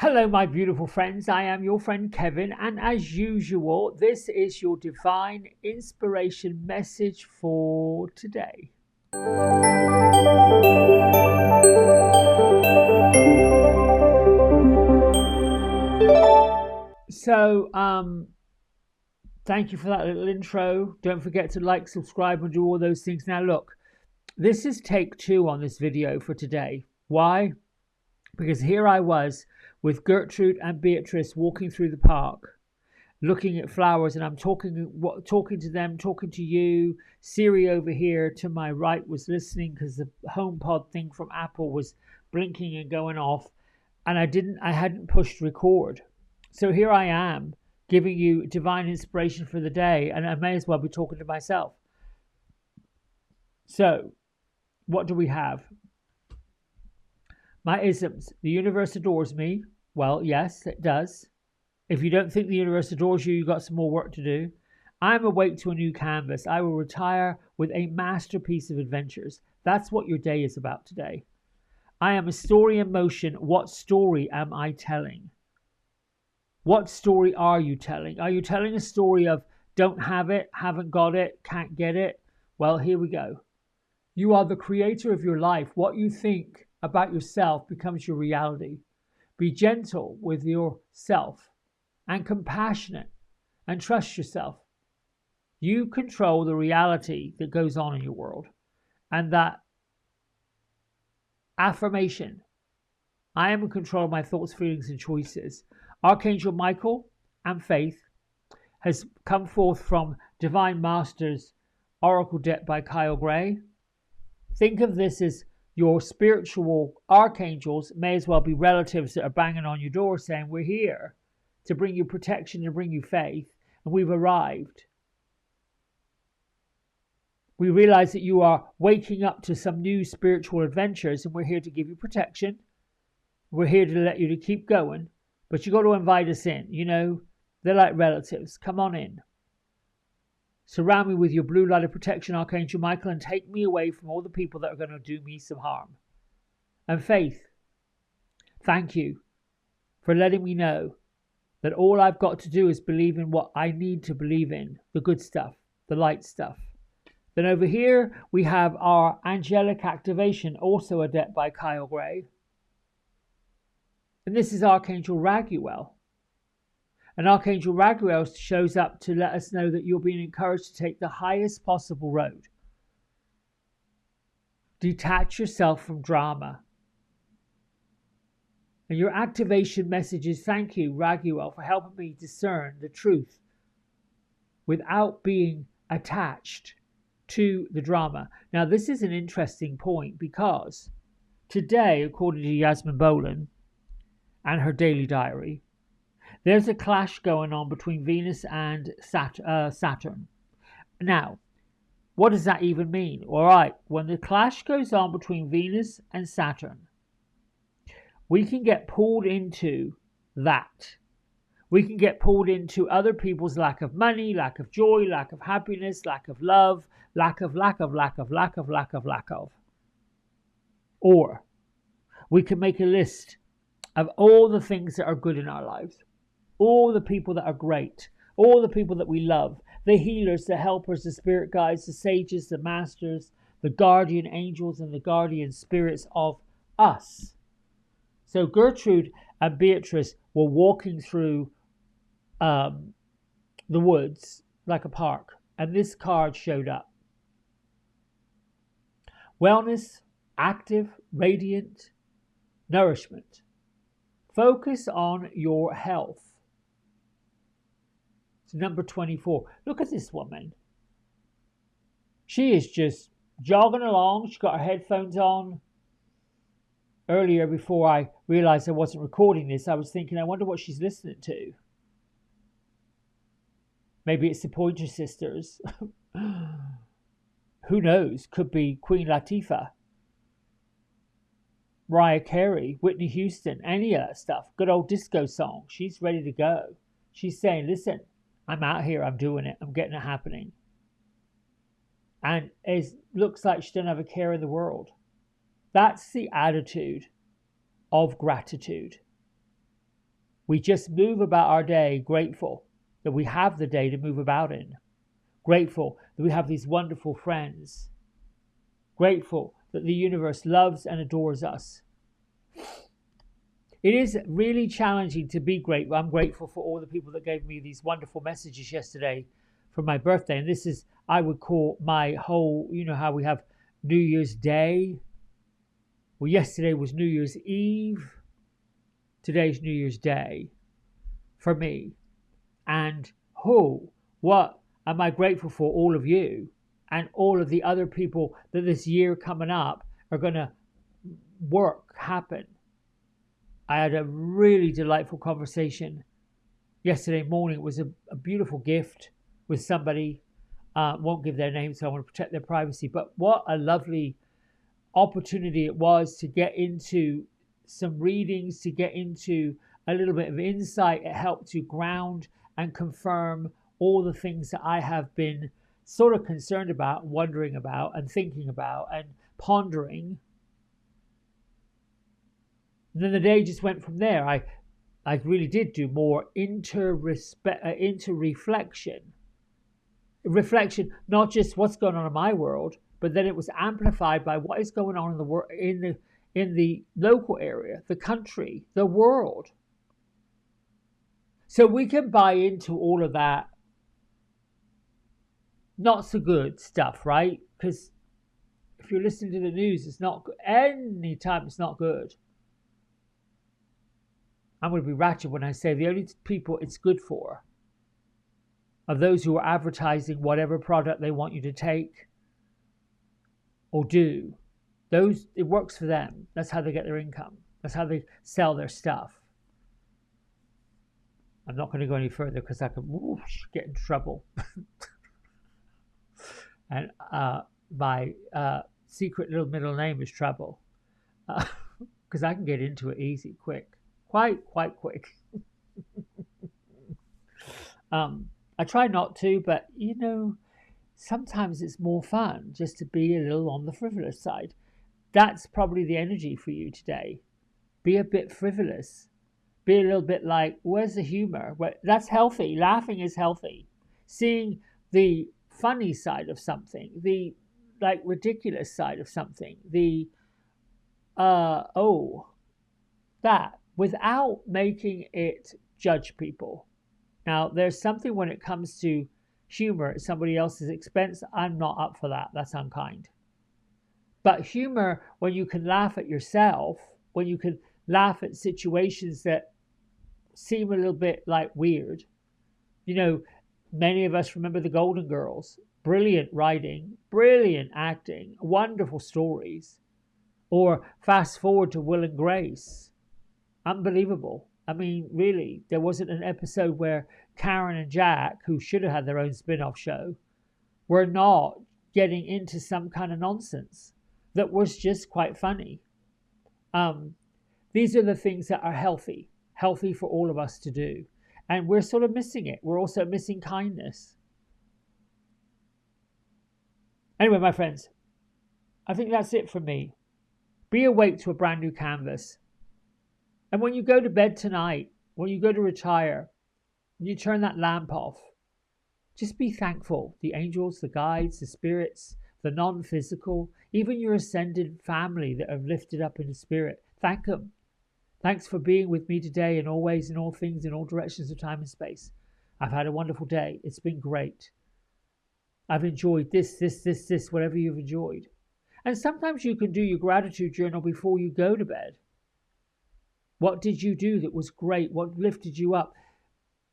Hello, my beautiful friends. I am your friend Kevin, and as usual, this is your divine inspiration message for today. So, thank you for that little intro. Don't forget to like, subscribe, and do all those things. Now, look, this is take 2 on this video for today. Why? Because here I was with Gertrude and Beatrice walking through the park, looking at flowers, and I'm talking to them, talking to you. Siri over here to my right was listening because the HomePod thing from Apple was blinking and going off, and I hadn't pushed record. So here I am giving you divine inspiration for the day, and I may as well be talking to myself. So, what do we have? My isms. The universe adores me. Well, yes, it does. If you don't think the universe adores you, you've got some more work to do. I am awake to a new canvas. I will retire with a masterpiece of adventures. That's what your day is about today. I am a story in motion. What story am I telling? What story are you telling? Are you telling a story of don't have it, haven't got it, can't get it? Well, here we go. You are the creator of your life. What you think about yourself becomes your reality. Be gentle with yourself and compassionate and trust yourself. You control the reality that goes on in your world. And that affirmation, I am in control of my thoughts, feelings, and choices. Archangel Michael and Faith has come forth from Divine Masters Oracle deck by Kyle Gray. Think of this as your spiritual archangels, may as well be relatives that are banging on your door saying, we're here to bring you protection, to bring you faith, and we've arrived. We realize that you are waking up to some new spiritual adventures, and we're here to give you protection. We're here to let you to keep going, but you got to invite us in. You know, they're like relatives. Come on in. Surround me with your blue light of protection, Archangel Michael, and take me away from all the people that are going to do me some harm. And Faith, thank you for letting me know that all I've got to do is believe in what I need to believe in, the good stuff, the light stuff. Then over here, we have our angelic activation, also a deck by Kyle Gray. And this is Archangel Raguel. And Archangel Raguel shows up to let us know that you're being encouraged to take the highest possible road. Detach yourself from drama. And your activation message is, thank you, Raguel, for helping me discern the truth without being attached to the drama. Now, this is an interesting point because today, according to Yasmin Boland and her daily diary, there's a clash going on between Venus and Saturn. Now, what does that even mean? All right, when the clash goes on between Venus and Saturn, we can get pulled into that. We can get pulled into other people's lack of money, lack of joy, lack of happiness, lack of love, lack of. Or we can make a list of all the things that are good in our lives. All the people that are great, all the people that we love, the healers, the helpers, the spirit guides, the sages, the masters, the guardian angels, and the guardian spirits of us. So Gertrude and Beatrice were walking through the woods like a park, and this card showed up. Wellness, active, radiant, nourishment. Focus on your health. Number 24. Look at this woman. She is just jogging along. She's got her headphones on. Earlier, before I realized I wasn't recording this, I was thinking, I wonder what she's listening to. Maybe it's the Pointer Sisters. Who knows? Could be Queen Latifah, Mariah Carey, Whitney Houston, any of that stuff. Good old disco song. She's ready to go. She's saying, listen, I'm out here, I'm doing it, I'm getting it happening. And it looks like she doesn't have a care in the world. That's the attitude of gratitude. We just move about our day grateful that we have the day to move about in. Grateful that we have these wonderful friends. Grateful that the universe loves and adores us. It is really challenging to be grateful. I'm grateful for all the people that gave me these wonderful messages yesterday for my birthday. And this is, I would call my whole, you know how we have New Year's Day? Well, yesterday was New Year's Eve. Today's New Year's Day for me. And what am I grateful for? All of you and all of the other people that this year coming up are going to happen. I had a really delightful conversation yesterday morning. It was a beautiful gift with somebody. Won't give their name, so I want to protect their privacy. But what a lovely opportunity it was to get into some readings, to get into a little bit of insight. It helped to ground and confirm all the things that I have been sort of concerned about, wondering about, and thinking about, and pondering. And then the day just went from there. I really did do more into reflection. Reflection, not just what's going on in my world, but then it was amplified by what is going on in the world, in the local area, the country, the world. So we can buy into all of that not so good stuff, right? Because if you're listening to the news, it's not good. Anytime it's not good. I'm going to be ratchet when I say the only people it's good for are those who are advertising whatever product they want you to take or do. Those, it works for them. That's how they get their income. That's how they sell their stuff. I'm not going to go any further because I could get in trouble. And my secret little middle name is Trouble. Because I can get into it easy, quick. Quite quick. I try not to, but you know, sometimes it's more fun just to be a little on the frivolous side. That's probably the energy for you today. Be a bit frivolous. Be a little bit like, where's the humor? Well, that's healthy. Laughing is healthy. Seeing the funny side of something, the like ridiculous side of something, the that, without making it judge people. Now, there's something when it comes to humor at somebody else's expense. I'm not up for that. That's unkind. But humor, when you can laugh at yourself, when you can laugh at situations that seem a little bit like weird. You know, many of us remember the Golden Girls. Brilliant writing, brilliant acting, wonderful stories. Or fast forward to Will and Grace. Unbelievable. I mean, really, there wasn't an episode where Karen and Jack, who should have had their own spin-off show, were not getting into some kind of nonsense that was just quite funny. These are the things that are healthy for all of us to do. And we're sort of missing it. We're also missing kindness. Anyway, my friends, I think that's it for me. Be awake to a brand new canvas. And when you go to bed tonight, when you go to retire, when you turn that lamp off, just be thankful. The angels, the guides, the spirits, the non-physical, even your ascended family that have lifted up into spirit. Thank them. Thanks for being with me today and always in all things, in all directions of time and space. I've had a wonderful day. It's been great. I've enjoyed this, whatever you've enjoyed. And sometimes you can do your gratitude journal before you go to bed. What did you do that was great? What lifted you up?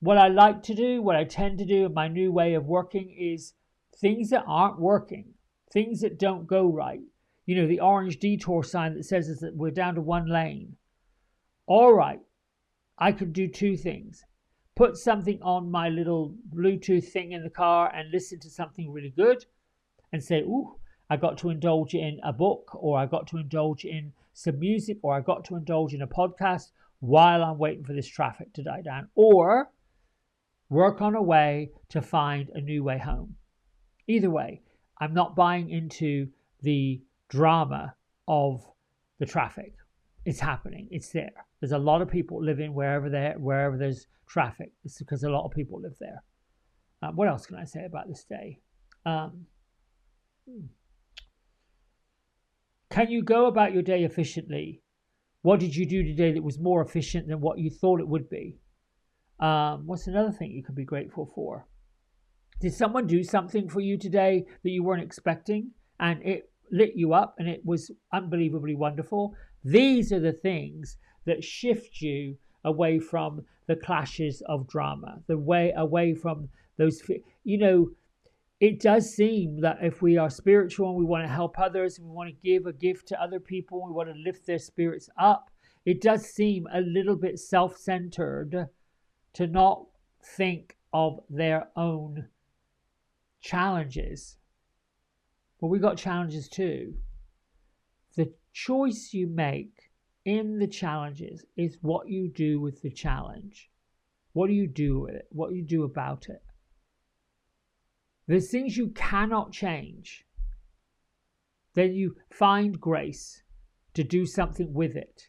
What I like to do, what I tend to do in my new way of working is things that aren't working, things that don't go right. You know, the orange detour sign that says that we're down to one lane. All right, I could do two things. Put something on my little Bluetooth thing in the car and listen to something really good and say, ooh, I got to indulge in a book, or I got to indulge in some music, or I got to indulge in a podcast while I'm waiting for this traffic to die down, or work on a way to find a new way home. Either way, I'm not buying into the drama of the traffic. It's happening. It's there. There's a lot of people living wherever there's traffic. It's because a lot of people live there. What else can I say about this day? Can you go about your day efficiently? What did you do today that was more efficient than what you thought it would be? What's another thing you can be grateful for? Did someone do something for you today that you weren't expecting and it lit you up and it was unbelievably wonderful? These are the things that shift you away from the clashes of drama, the way away from those, it does seem that if we are spiritual and we want to help others and we want to give a gift to other people, we want to lift their spirits up, it does seem a little bit self-centered to not think of their own challenges. But we got challenges too. The choice you make in the challenges is what you do with the challenge. What do you do with it? What do you do about it? There's things you cannot change. Then you find grace to do something with it,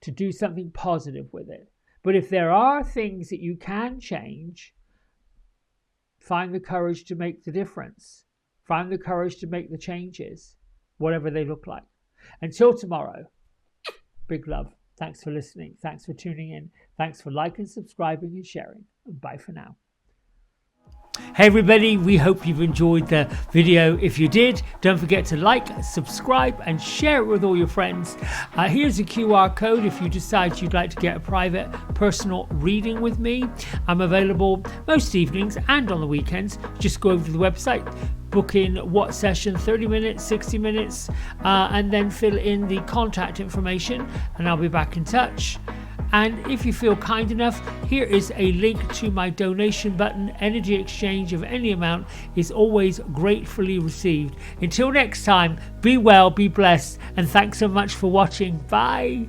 to do something positive with it. But if there are things that you can change, find the courage to make the difference. Find the courage to make the changes, whatever they look like. Until tomorrow, big love. Thanks for listening. Thanks for tuning in. Thanks for liking, subscribing, and sharing. And bye for now. Hey everybody, we hope you've enjoyed the video. If you did, don't forget to like, subscribe and share it with all your friends. Here's a QR code if you decide you'd like to get a private personal reading with me. I'm available most evenings and on the weekends. Just go over to the website, book in what session, 30 minutes, 60 minutes, and then fill in the contact information and I'll be back in touch. And if you feel kind enough, here is a link to my donation button. Energy exchange of any amount is always gratefully received. Until next time, be well, be blessed, and thanks so much for watching. Bye.